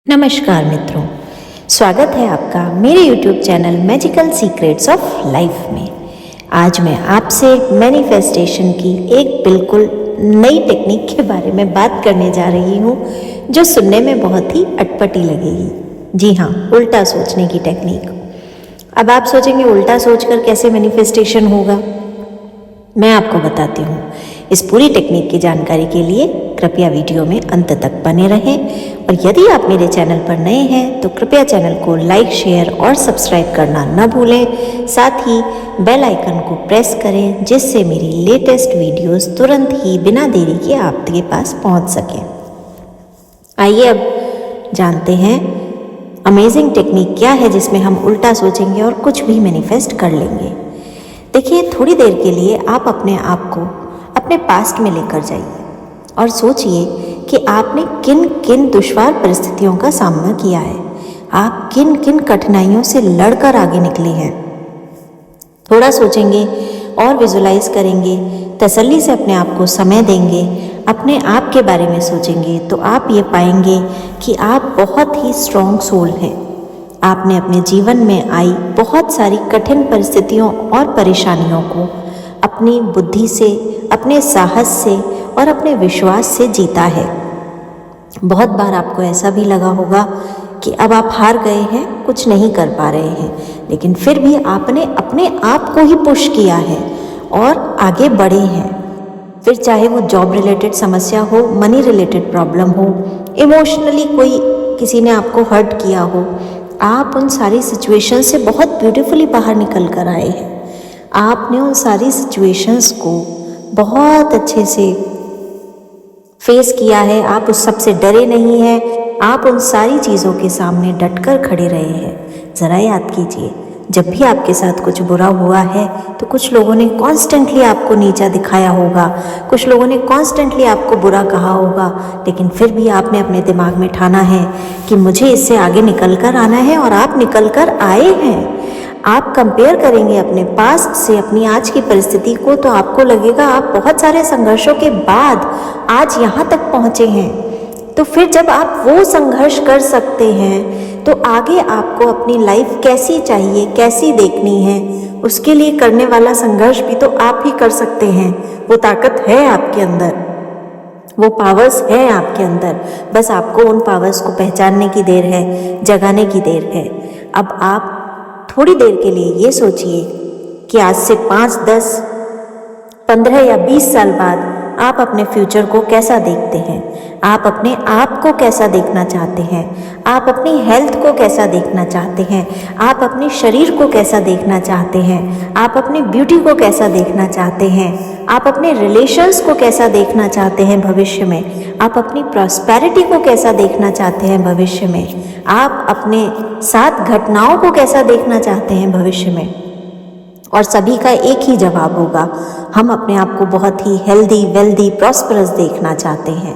नमस्कार मित्रों, स्वागत है आपका मेरे YouTube channel magical secrets of life में। आज मैं आपसे मैनिफेस्टेशन की एक बिल्कुल नई टेक्निक के बारे में बात करने जा रही हूँ जो सुनने में बहुत ही अटपटी लगेगी। जी हाँ, उल्टा सोचने की टेक्निक। अब आप सोचेंगे उल्टा सोचकर कैसे मैनिफेस्टेशन होगा? मैं आपको बताती हूँ। इस पूरी टेक्निक की जानकारी के लिए कृपया वीडियो में अंत तक बने रहें और यदि आप मेरे चैनल पर नए हैं तो कृपया चैनल को लाइक, शेयर और सब्सक्राइब करना न भूलें। साथ ही बेल आइकन को प्रेस करें जिससे मेरी लेटेस्ट वीडियोस तुरंत ही बिना देरी के आपके पास पहुंच सकें। आइए अब जानते हैं अमेजिंग टेक्निक क्या है जिसमें हम उल्टा सोचेंगे और कुछ भी मैनिफेस्ट कर लेंगे। देखिए, थोड़ी देर के लिए आप अपने आप को अपने पास्ट में लेकर जाइए और सोचिए कि आपने किन किन दुश्वार परिस्थितियों का सामना किया है, आप किन किन कठिनाइयों से लड़कर आगे निकले हैं। थोड़ा सोचेंगे और विजुलाइज करेंगे, तसल्ली से अपने आप को समय देंगे, अपने आप के बारे में सोचेंगे तो आप ये पाएंगे कि आप बहुत ही स्ट्रॉन्ग सोल हैं। आपने अपने जीवन में आई बहुत सारी कठिन परिस्थितियों और परेशानियों को अपनी बुद्धि से, अपने साहस से और अपने विश्वास से जीता है। बहुत बार आपको ऐसा भी लगा होगा कि अब आप हार गए हैं, कुछ नहीं कर पा रहे हैं, लेकिन फिर भी आपने अपने आप को ही पुश किया है और आगे बढ़े हैं। फिर चाहे वो जॉब रिलेटेड समस्या हो, मनी रिलेटेड प्रॉब्लम हो, इमोशनली कोई किसी ने आपको हर्ट किया हो, आप उन सारी सिचुएशन से बहुत ब्यूटीफुली बाहर निकल कर आए हैं। आपने उन सारी सिचुएशंस को बहुत अच्छे से फेस किया है, आप उस सब से डरे नहीं हैं, आप उन सारी चीज़ों के सामने डटकर खड़े रहे हैं। ज़रा याद कीजिए, जब भी आपके साथ कुछ बुरा हुआ है तो कुछ लोगों ने कॉन्स्टेंटली आपको नीचा दिखाया होगा, कुछ लोगों ने कॉन्स्टेंटली आपको बुरा कहा होगा, लेकिन फिर भी आपने अपने दिमाग में ठाना है कि मुझे इससे आगे निकल कर आना है और आप निकल कर आए हैं। आप कंपेयर करेंगे अपने पास्ट से अपनी आज की परिस्थिति को तो आपको लगेगा आप बहुत सारे संघर्षों के बाद आज यहाँ तक पहुँचे हैं। तो फिर जब आप वो संघर्ष कर सकते हैं तो आगे आपको अपनी लाइफ कैसी चाहिए, कैसी देखनी है, उसके लिए करने वाला संघर्ष भी तो आप ही कर सकते हैं। वो ताकत है आपके अंदर, वो पावर्स है आपके अंदर, बस आपको उन पावर्स को पहचानने की देर है, जगाने की देर है। अब आप थोड़ी देर के लिए ये सोचिए कि आज से 5, 10, 15 या 20 साल बाद आप अपने फ्यूचर को कैसा देखते हैं, आप अपने आप को कैसा देखना चाहते हैं, आप अपनी हेल्थ को कैसा देखना चाहते हैं, आप अपने शरीर को कैसा देखना चाहते हैं, आप अपनी ब्यूटी को कैसा देखना चाहते हैं, आप अपने रिलेशंस को कैसा देखना चाहते हैं भविष्य में, आप अपनी प्रॉस्पेरिटी को कैसा देखना चाहते हैं भविष्य में, आप अपने साथ घटनाओं को कैसा देखना चाहते हैं भविष्य में। और सभी का एक ही जवाब होगा, हम अपने आप को बहुत ही हेल्दी, वेल्दी, प्रॉस्परस देखना चाहते हैं।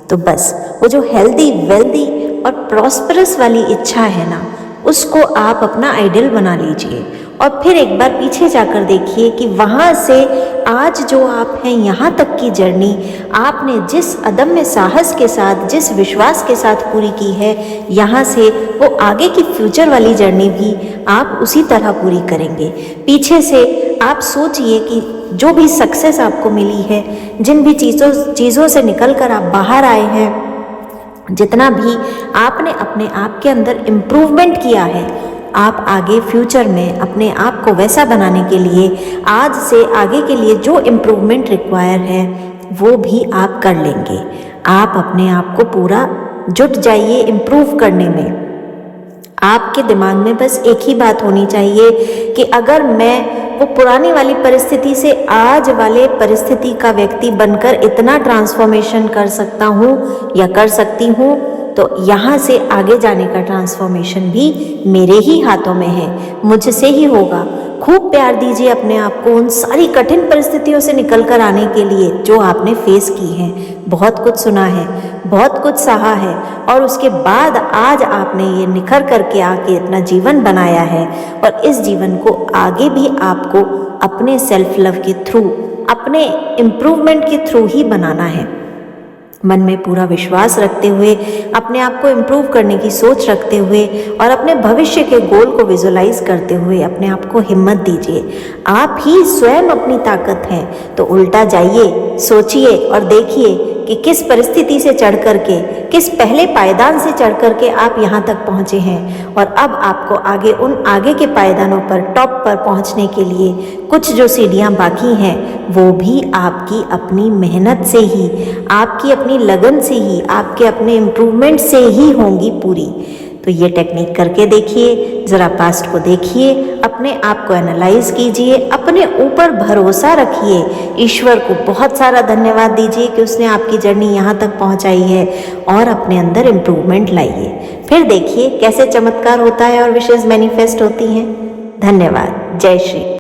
तो बस वो जो हेल्दी, वेल्दी और प्रॉस्परस वाली इच्छा है ना, उसको आप अपना आइडियल बना लीजिए और फिर एक बार पीछे जाकर देखिए कि वहाँ से आज जो आप हैं यहाँ तक की जर्नी आपने जिस अदम्य साहस के साथ, जिस विश्वास के साथ पूरी की है, यहाँ से वो आगे की फ्यूचर वाली जर्नी भी आप उसी तरह पूरी करेंगे। पीछे से आप सोचिए कि जो भी सक्सेस आपको मिली है, जिन भी चीज़ों से निकल कर आप बाहर आए हैं, जितना भी आपने अपने आप के अंदर इम्प्रूवमेंट किया है, आप आगे फ्यूचर में अपने आप को वैसा बनाने के लिए आज से आगे के लिए जो इम्प्रूवमेंट रिक्वायर है वो भी आप कर लेंगे। आप अपने आप को पूरा जुट जाइए इम्प्रूव करने में। आपके दिमाग में बस एक ही बात होनी चाहिए कि अगर मैं वो पुरानी वाली परिस्थिति से आज वाले परिस्थिति का व्यक्ति बनकर इतना ट्रांसफॉर्मेशन कर सकता हूँ या कर सकती हूँ, तो यहाँ से आगे जाने का ट्रांसफॉर्मेशन भी मेरे ही हाथों में है, मुझसे ही होगा। खूब प्यार दीजिए अपने आप को उन सारी कठिन परिस्थितियों से निकल कर आने के लिए जो आपने फेस की हैं। बहुत कुछ सुना है, बहुत कुछ सहा है और उसके बाद आज आपने ये निखर करके आके इतना जीवन बनाया है और इस जीवन को आगे भी आपको अपने सेल्फ लव के थ्रू, अपने इम्प्रूवमेंट के थ्रू ही बनाना है। मन में पूरा विश्वास रखते हुए, अपने आप को इम्प्रूव करने की सोच रखते हुए और अपने भविष्य के गोल को विजुलाइज करते हुए अपने आप को हिम्मत दीजिए। आप ही स्वयं अपनी ताकत हैं। तो उल्टा जाइए, सोचिए और देखिए कि किस परिस्थिति से चढ़ करके, किस पहले पायदान से चढ़ करके आप यहाँ तक पहुँचे हैं और अब आपको आगे के पायदानों पर, टॉप पर पहुँचने के लिए कुछ जो सीढ़ियाँ बाकी हैं वो भी आपकी अपनी मेहनत से ही, आपकी अपनी लगन से ही, आपके अपने इम्प्रूवमेंट से ही होंगी पूरी। तो ये टेक्निक करके देखिए, ज़रा पास्ट को देखिए, अपने आप को एनालाइज कीजिए, अपने ऊपर भरोसा रखिए, ईश्वर को बहुत सारा धन्यवाद दीजिए कि उसने आपकी जर्नी यहाँ तक पहुँचाई है और अपने अंदर इम्प्रूवमेंट लाइए। फिर देखिए कैसे चमत्कार होता है और विशेष मैनिफेस्ट होती हैं। धन्यवाद। जय श्री।